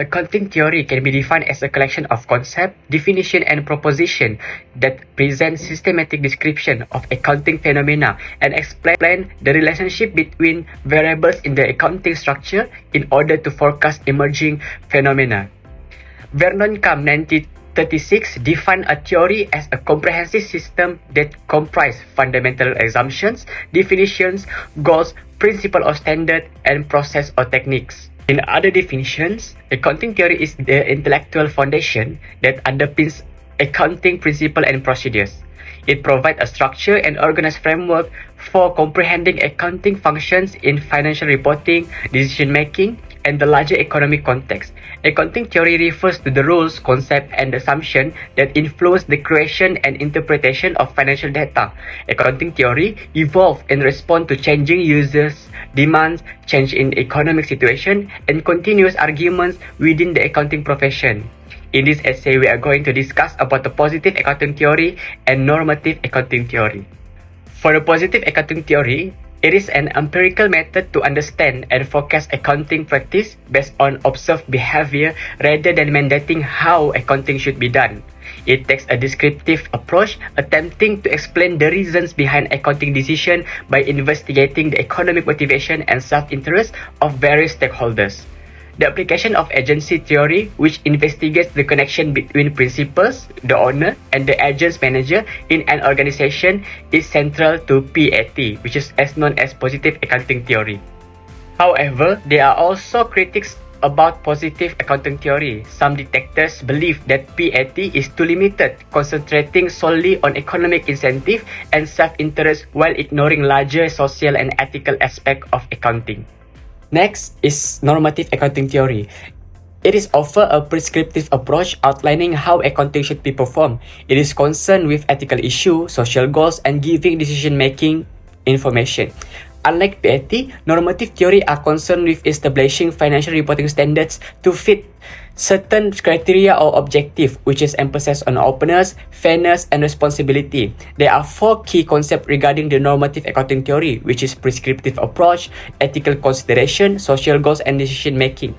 Accounting theory can be defined as a collection of concepts, definition, and proposition that present systematic description of accounting phenomena and explain the relationship between variables in the accounting structure in order to forecast emerging phenomena. Vernon Kam 1936 defined a theory as a comprehensive system that comprises fundamental assumptions, definitions, goals, principles or standards, and process or techniques. In other definitions, accounting theory is the intellectual foundation that underpins accounting principles and procedures. It provides a structure and organized framework for comprehending accounting functions in financial reporting, decision-making, and the larger economic context. Accounting theory refers to the rules, concepts, and assumptions that influence the creation and interpretation of financial data. Accounting theory evolves in response to changing users' demands, change in economic situation, and continuous arguments within the accounting profession. In this essay, we are going to discuss about the positive accounting theory and normative accounting theory. For the positive accounting theory, it is an empirical method to understand and forecast accounting practice based on observed behavior rather than mandating how accounting should be done. It takes a descriptive approach, attempting to explain the reasons behind accounting decisions by investigating the economic motivation and self-interest of various stakeholders. The application of agency theory, which investigates the connection between principals, the owner, and the agents manager in an organization, is central to PAT, which is as known as positive accounting theory. However, there are also critics about positive accounting theory. Some detractors believe that PAT is too limited, concentrating solely on economic incentive and self-interest while ignoring larger social and ethical aspects of accounting. Next is normative accounting theory. It is offer a prescriptive approach outlining how accounting should be performed. It is concerned with ethical issues, social goals, and giving decision-making information. Unlike PAT, normative theory are concerned with establishing financial reporting standards to fit certain criteria or objective, which is emphasis on openness, fairness, and responsibility. There are 4 key concepts regarding the normative accounting theory, which is prescriptive approach, ethical consideration, social goals, and decision making.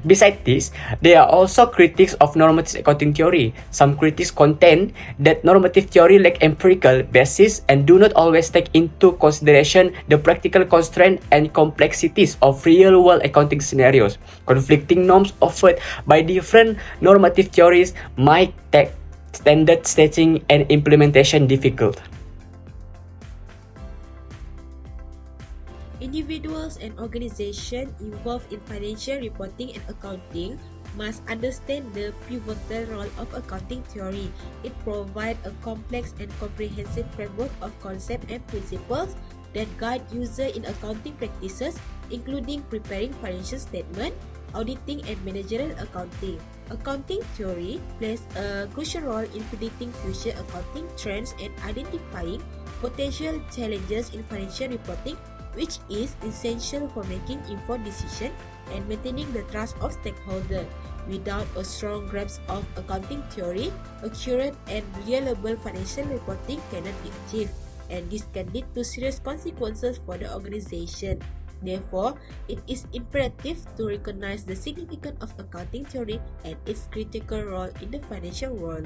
Besides this, there are also critics of normative accounting theory. Some critics contend that normative theory lack empirical basis and do not always take into consideration the practical constraints and complexities of real-world accounting scenarios. Conflicting norms offered by different normative theories might make standard setting and implementation difficult. Individuals and organizations involved in financial reporting and accounting must understand the pivotal role of accounting theory. It provides a complex and comprehensive framework of concepts and principles that guide users in accounting practices, including preparing financial statements, auditing, and managerial accounting. Accounting theory plays a crucial role in predicting future accounting trends and identifying potential challenges in financial reporting, which is essential for making informed decisions and maintaining the trust of stakeholders. Without a strong grasp of accounting theory, accurate and reliable financial reporting cannot be achieved, and this can lead to serious consequences for the organization. Therefore, it is imperative to recognize the significance of accounting theory and its critical role in the financial world.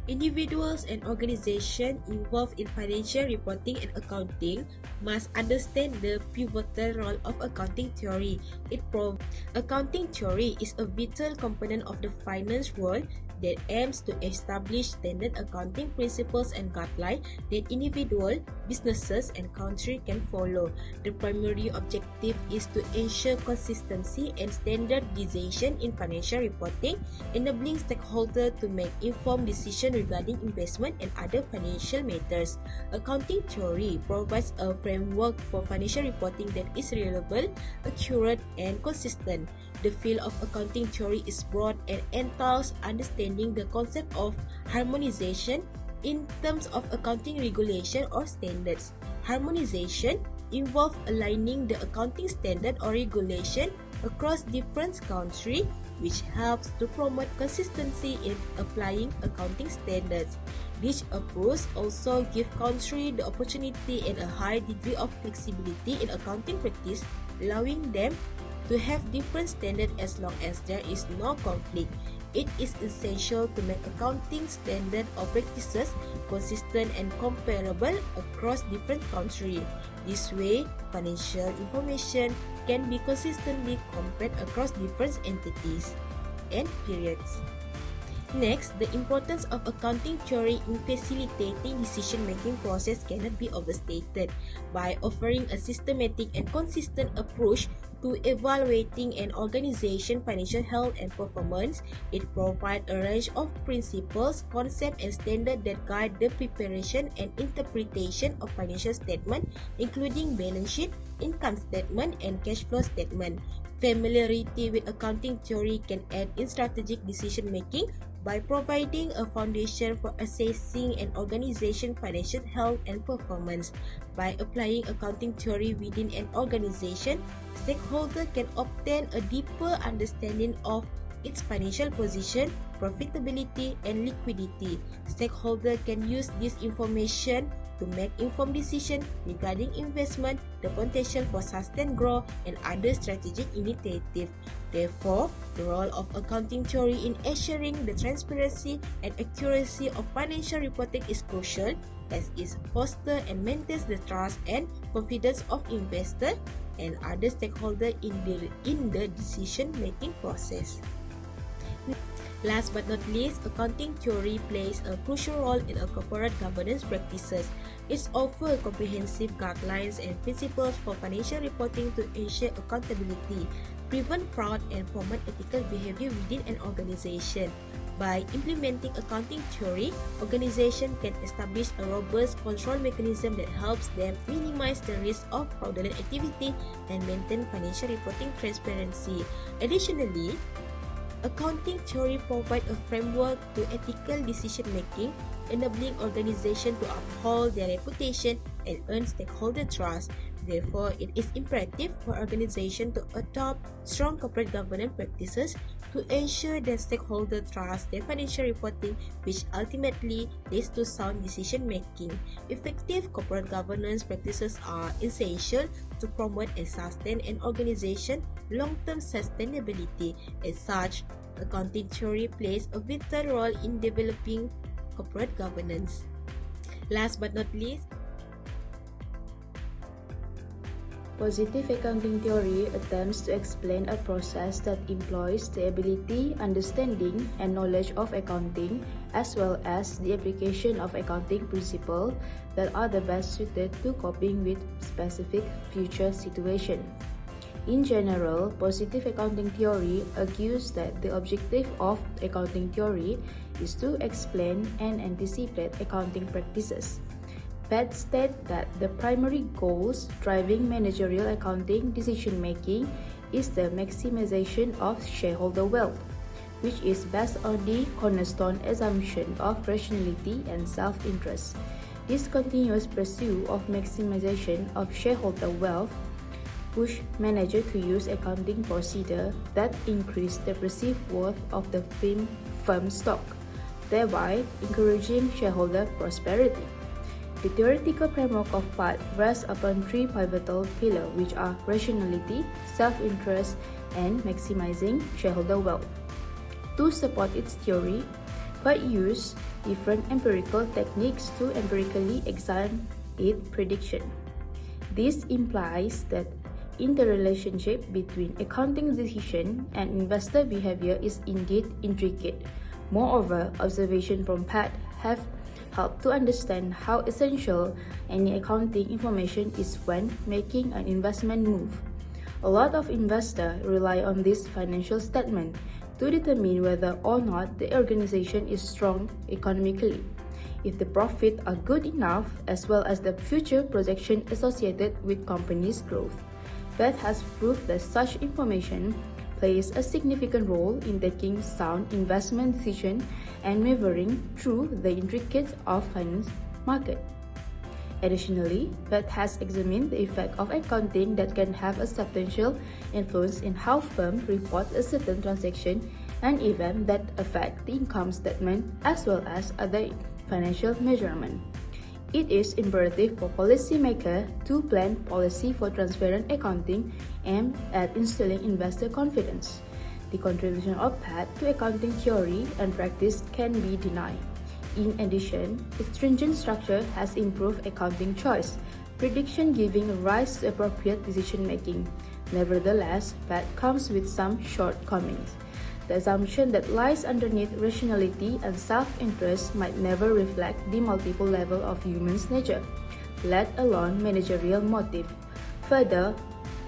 Individuals and organizations involved in financial reporting and accounting must understand the pivotal role of accounting theory. Accounting theory is a vital component of the finance world that aims to establish standard accounting principles and guidelines that individuals, businesses, and countries can follow. The primary objective is to ensure consistency and standardization in financial reporting, enabling stakeholders to make informed decisions regarding investment and other financial matters. Accounting theory provides a framework for financial reporting that is reliable, accurate, and consistent. The field of accounting theory is broad and entails understanding the concept of harmonization in terms of accounting regulation or standards. Harmonization involves aligning the accounting standard or regulation across different countries, which helps to promote consistency in applying accounting standards. This approach also gives countries the opportunity and a high degree of flexibility in accounting practice, allowing them to have different standards as long as there is no conflict. It is essential to make accounting standards or practices consistent and comparable across different countries. This way, financial information can be consistently compared across different entities and periods. Next, the importance of accounting theory in facilitating decision-making process cannot be overstated. By offering a systematic and consistent approach to evaluating an organization's financial health and performance, it provides a range of principles, concepts, and standards that guide the preparation and interpretation of financial statements, including balance sheet, income statement, and cash flow statement. Familiarity with accounting theory can aid in strategic decision-making by providing a foundation for assessing an organization's financial health and performance. By applying accounting theory within an organization, stakeholders can obtain a deeper understanding of its financial position, profitability, and liquidity. Stakeholders can use this information to make informed decisions regarding investment, the potential for sustained growth, and other strategic initiatives. Therefore, the role of accounting theory in assuring the transparency and accuracy of financial reporting is crucial, as it fosters and maintains the trust and confidence of investors and other stakeholders in the decision-making process. Last but not least, accounting theory plays a crucial role in corporate governance practices. It offers comprehensive guidelines and principles for financial reporting to ensure accountability, prevent fraud, and promote ethical behavior within an organization. By implementing accounting theory, organizations can establish a robust control mechanism that helps them minimize the risk of fraudulent activity and maintain financial reporting transparency. Additionally, accounting theory provides a framework to ethical decision-making, enabling organizations to uphold their reputation and earn stakeholder trust. Therefore, it is imperative for organizations to adopt strong corporate governance practices to ensure that stakeholders trust their financial reporting, which ultimately leads to sound decision-making. Effective corporate governance practices are essential to promote and sustain an organization's long-term sustainability. As such, accounting theory plays a vital role in developing corporate governance. Last but not least, positive accounting theory attempts to explain a process that employs the ability, understanding, and knowledge of accounting, as well as the application of accounting principles that are the best suited to coping with specific future situations. In general, positive accounting theory argues that the objective of accounting theory is to explain and anticipate accounting practices. Pat states that the primary goals driving managerial accounting decision-making is the maximization of shareholder wealth, which is based on the cornerstone assumption of rationality and self-interest. This continuous pursuit of maximization of shareholder wealth push managers to use accounting procedures that increase the perceived worth of the firm stock, thereby encouraging shareholder prosperity. The theoretical framework of PAT rests upon three pivotal pillars, which are rationality, self-interest, and maximizing shareholder wealth. To support its theory, PAT uses different empirical techniques to empirically examine its prediction. This implies that interrelationship between accounting decision and investor behavior is indeed intricate. Moreover, observations from PAT have helped to understand how essential any accounting information is when making an investment move. A lot of investors rely on this financial statement to determine whether or not the organization is strong economically, if the profits are good enough, as well as the future projection associated with company's growth. PAT has proved that such information plays a significant role in taking sound investment decisions and maneuvering through the intricacies of finance market. Additionally, PAT has examined the effect of accounting that can have a substantial influence in how firms report a certain transaction and event that affect the income statement as well as other financial measurements. It is imperative for policymakers to plan policy for transparent accounting aimed at instilling investor confidence. The contribution of PAT to accounting theory and practice can be denied. In addition, its stringent structure has improved accounting choice, prediction giving rise to appropriate decision-making. Nevertheless, PAT comes with some shortcomings. The assumption that lies underneath rationality and self-interest might never reflect the multiple levels of human nature, let alone managerial motive. Further,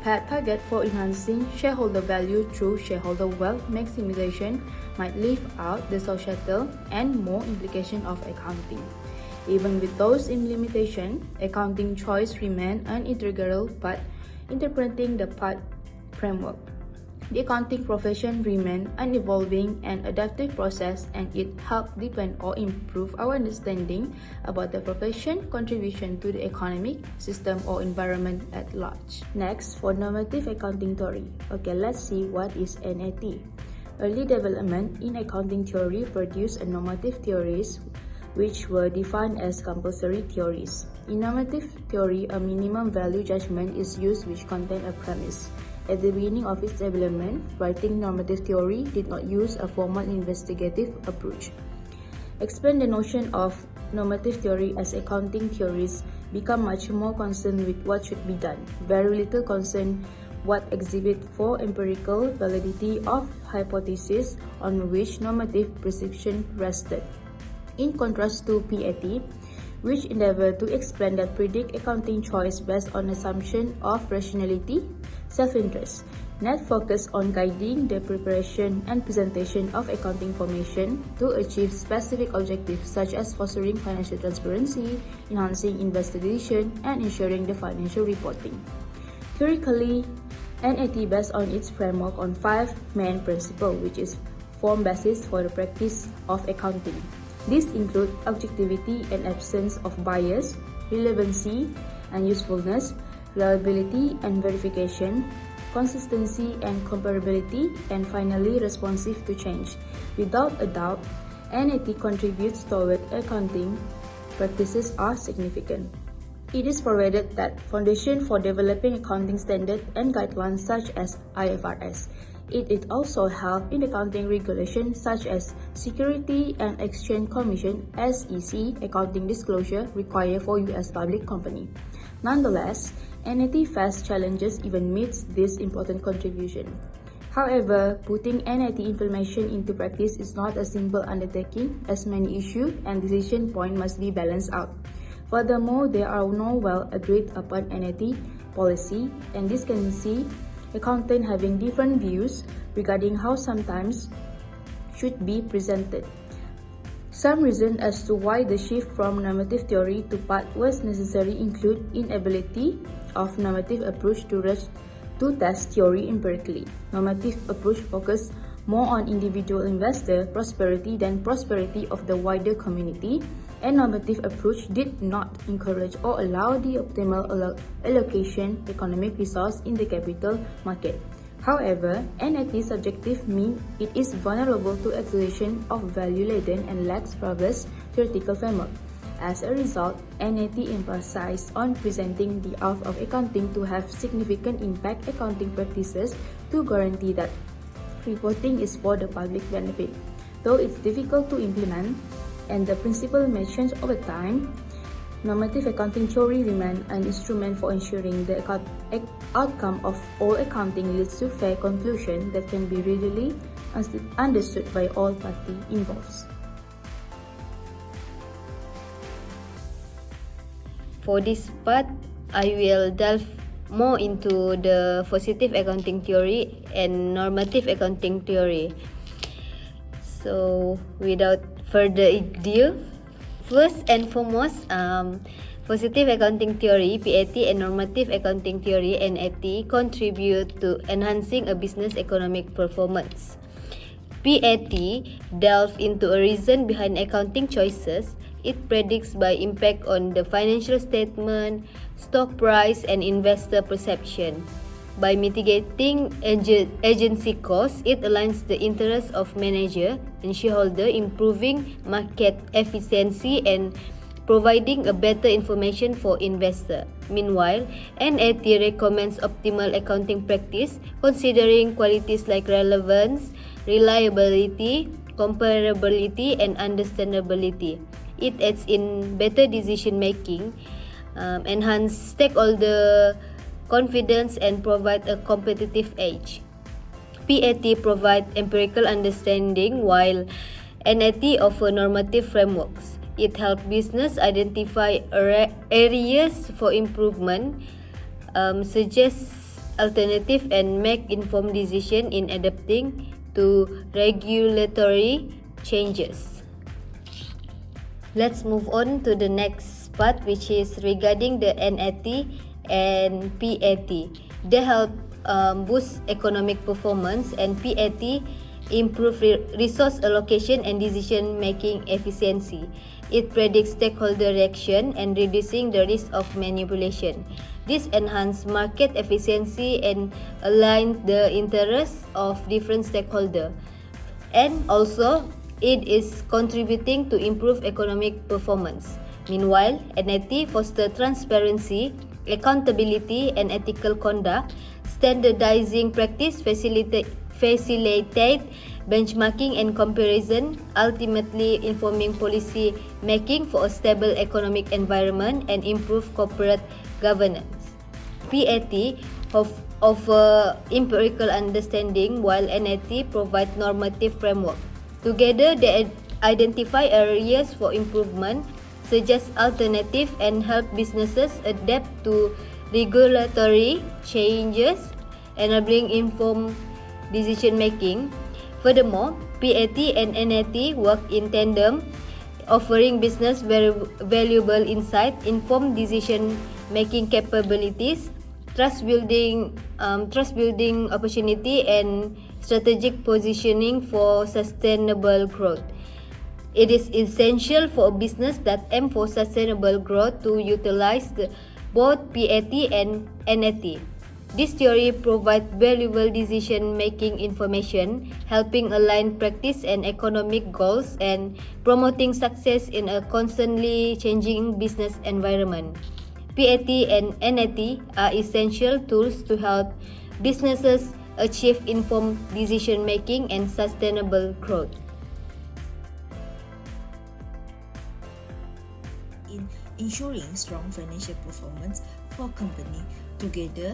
PAT target for enhancing shareholder value through shareholder wealth maximization might leave out the societal and more implication of accounting. Even with those limitations, accounting choice remain an integral part interpreting the PAT framework. The accounting profession remains an evolving and adaptive process, and it helps deepen or improve our understanding about the profession contribution to the economic system or environment at large. Next, for normative accounting theory. Okay, let's see what is NAT. Early development in accounting theory produced normative theories which were defined as compulsory theories. In normative theory, a minimum value judgment is used which contains a premise. At the beginning of its development, writing normative theory did not use a formal investigative approach. Explain the notion of normative theory as accounting theories become much more concerned with what should be done, very little concern what exhibit for empirical validity of hypotheses on which normative perception rested. In contrast to PAT, which endeavor to explain that predict accounting choice based on assumption of rationality, self-interest. NAT focus on guiding the preparation and presentation of accounting information to achieve specific objectives such as fostering financial transparency, enhancing investor decision, and ensuring the financial reporting. Theoretically, NAT based on its framework on 5 main principles, which is form basis for the practice of accounting. These include objectivity and absence of bias, relevancy and usefulness, reliability and verification, consistency and comparability, and finally responsive to change. Without a doubt, NAT contributes toward accounting practices are significant. It is provided that foundation for developing accounting standards and guidelines such as IFRS. It also helps in accounting regulations such as Security and Exchange Commission (SEC) accounting disclosure required for U.S. public company. Nonetheless, NAT faces challenges even amidst this important contribution. However, putting NAT implementation into practice is not a simple undertaking, as many issues and decision points must be balanced out. Furthermore, there are no well agreed upon NAT policy, and this can see accountants having different views regarding how sometimes should be presented. Some reasons as to why the shift from normative theory to PAT was necessary include inability of normative approach to test theory empirically. Normative approach focus more on individual investor prosperity than prosperity of the wider community, and normative approach did not encourage or allow the optimal allocation economic resource in the capital market. However, NAT's objective means it is vulnerable to accusation of value-laden and lacks robust theoretical framework. As a result, NAT emphasized on presenting the art of accounting to have significant impact accounting practices to guarantee that reporting is for the public benefit. Though it's difficult to implement, and the principle may change over time, normative accounting theory remains an instrument for ensuring the outcome of all accounting leads to fair conclusion that can be readily understood by all parties involved. For this part, I will delve more into the positive accounting theory and normative accounting theory. So, without further ado, first and foremost, positive accounting theory (PAT) and normative accounting theory (NAT) contribute to enhancing a business economic performance. PAT delves into a reason behind accounting choices. It predicts by impact on the financial statement, stock price, and investor perception. By mitigating agency costs, it aligns the interests of manager and shareholder, improving market efficiency and providing a better information for investor. Meanwhile, NAT recommends optimal accounting practice considering qualities like relevance, reliability, comparability, and understandability. It aids in better decision making, enhance stakeholder confidence, and provide a competitive edge. PAT provide empirical understanding while NAT offer normative frameworks. It helps business identify areas for improvement, suggest alternative, and make informed decision in adapting to regulatory changes. Let's move on to the next part, which is regarding the NAT and PAT. They help boost economic performance, and PAT improve resource allocation and decision making efficiency. It predicts stakeholder reaction and reducing the risk of manipulation. This enhances market efficiency and aligns the interests of different stakeholders. And also, it is contributing to improve economic performance. Meanwhile, NAT fosters transparency, accountability, and ethical conduct. Standardizing practice facilitate benchmarking and comparison, ultimately informing policy making for a stable economic environment and improve corporate governance. PAT offer empirical understanding while NAT provide normative framework. Together, they identify areas for improvement, suggest alternative, and help businesses adapt to regulatory changes, enabling informed decision making. Furthermore, PAT and NAT work in tandem, offering business very valuable insight, informed decision making capabilities, trust building opportunity, and strategic positioning for sustainable growth. It is essential for a business that aim for sustainable growth to utilize both PAT and NAT. This theory provides valuable decision-making information, helping align practice and economic goals and promoting success in a constantly changing business environment. PAT and NAT are essential tools to help businesses achieve informed decision-making and sustainable growth. In ensuring strong financial performance for company, together,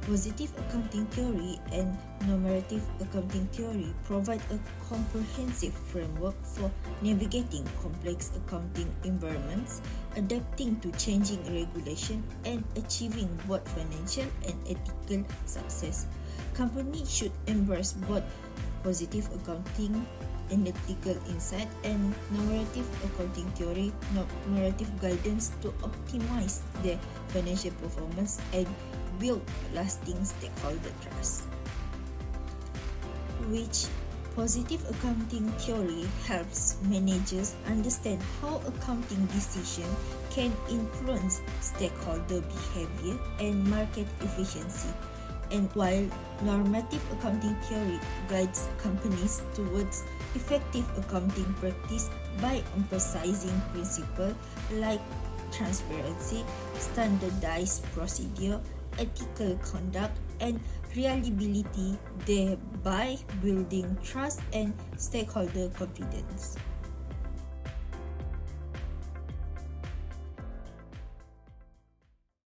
positive accounting theory and normative accounting theory provide a comprehensive framework for navigating complex accounting environments, adapting to changing regulation, and achieving both financial and ethical success. Companies should embrace both positive accounting analytical insight and normative accounting theory normative guidance to optimize their financial performance and build lasting stakeholder trust. Which positive accounting theory helps managers understand how accounting decision can influence stakeholder behavior and market efficiency, and while normative accounting theory guides companies towards effective accounting practice by emphasizing principles like transparency, standardized procedure, ethical conduct, and reliability, thereby building trust and stakeholder confidence.